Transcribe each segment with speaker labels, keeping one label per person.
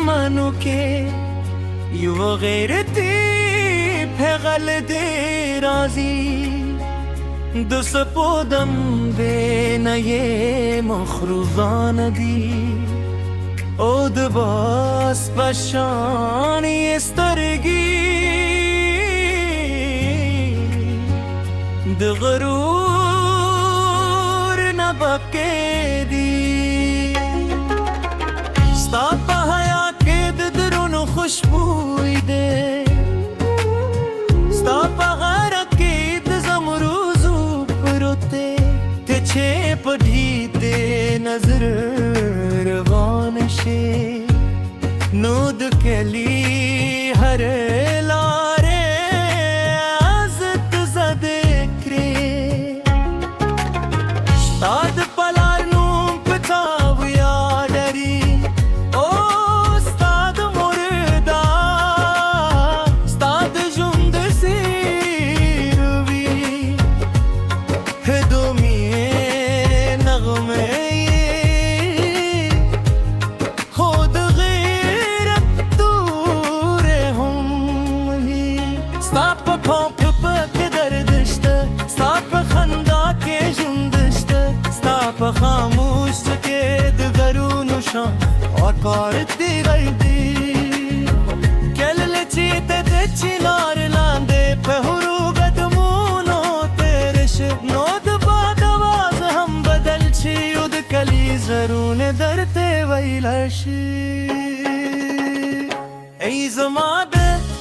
Speaker 1: منو که یو غیرتی پغل دی رازی دو سپودم بینه مخروبان دی او دباس پشانی استرگی دغرور نبکه دی ستا په حیا کې د درونو خوشبوی دی ستا په غیرت کې د زمروزو پروت دی ته چې په ډید نظر روان شي نو د کلی هر لارې عزت زده کړې ستا د پلار نوم په تا ویاړري او ستا د مردا ستا د ژوند سیر وي دومې نغمې هو د غیرت تورې هم وي ستا په پاپ کې درد شته ستا په خندا کې ژوند شته ستا په خاموش کې د غرونو شان وقار دی غیدی کله چې ته د چنار لاندې په هرو قدمونو تیرې شي نو د باد آواز هم بدل شي او د کلی زرونه درته ویلی شي ای زما د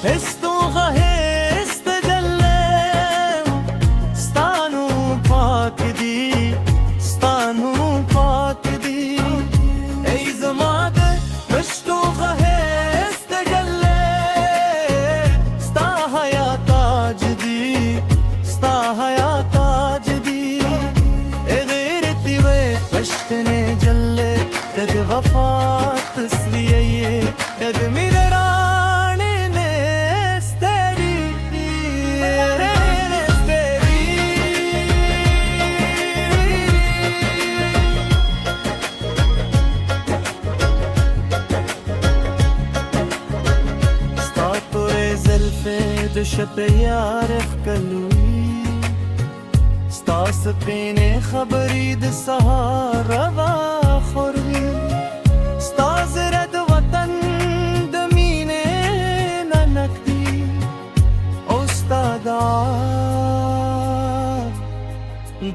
Speaker 1: هستو غهست جلم ستا نوم پاک دی ستا نوم پاک دی ای زما د هستو غهست جلم ستا حیا تاج دی ستا حیا تاج دی ای غیرتی و پشتنے جلے تد وفا تسلیه تد میرے رانے نستری ستا توی زلفے دو شب یارف کلوی ستا سپینے خبری د سهار روا خوروی ستا زره د وطن د مینې ننک دی او ستا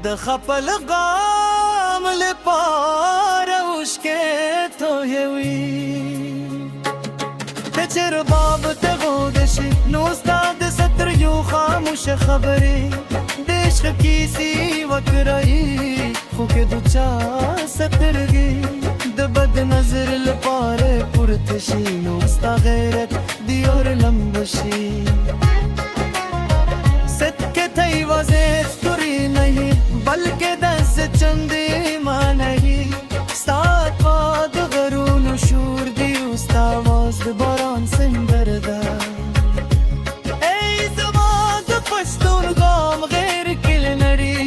Speaker 1: د خپل غام لپاره اوښکې تویوي ته چې رباب ته غوږ شي نو ستا د سترګو خاموشه خبرې د عشق کیسې وکړئ خو که دو چا سترګې د بد نظر لپاره پورته شي نو ستا غیرت دی اور لمبه شي صدقے تھئی وزیر توری نہیں بلکہ دس چندی ماں نہیں سات باد غرون شور دی استا آواز د باران سندردا ای زمان د پشتون گام غیر کل نری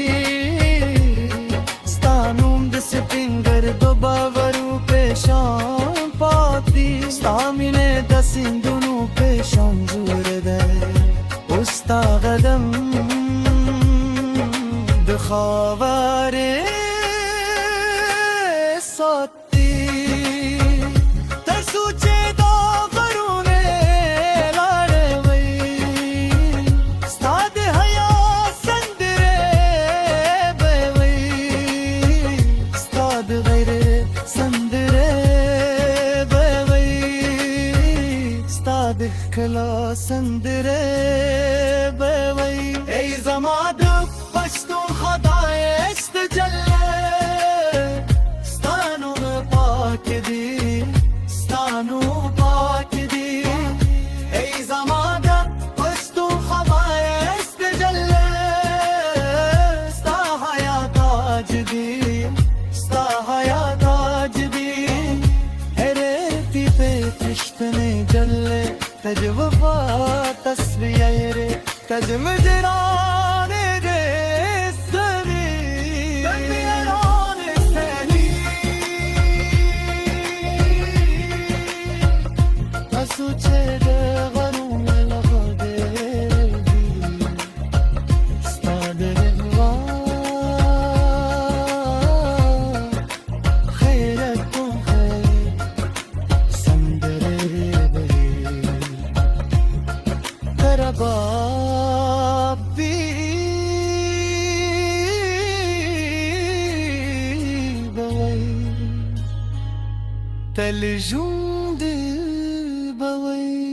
Speaker 1: ستا نوم د سپینگر دو باورو پیشان پاتی ستا مینه د سندونو پیشان زور ده استا قدم د خاوره ساتی تر سوچه دا غرونه لاره وی ستا د حیا سندره بوی ستا د غیرت سندره بوی ستا د ښکلا سندره بوی ای زما د پښتون خدایست جله ستا نوم پاک دی ستا نوم پاک دی ای زما د پښتون خدایست جله ستا حیا تاج دی ستا حیا تاج دی هرتی په پښتنه جله تج وفا تصویر تج مجرانه جسری تلجون دل بوي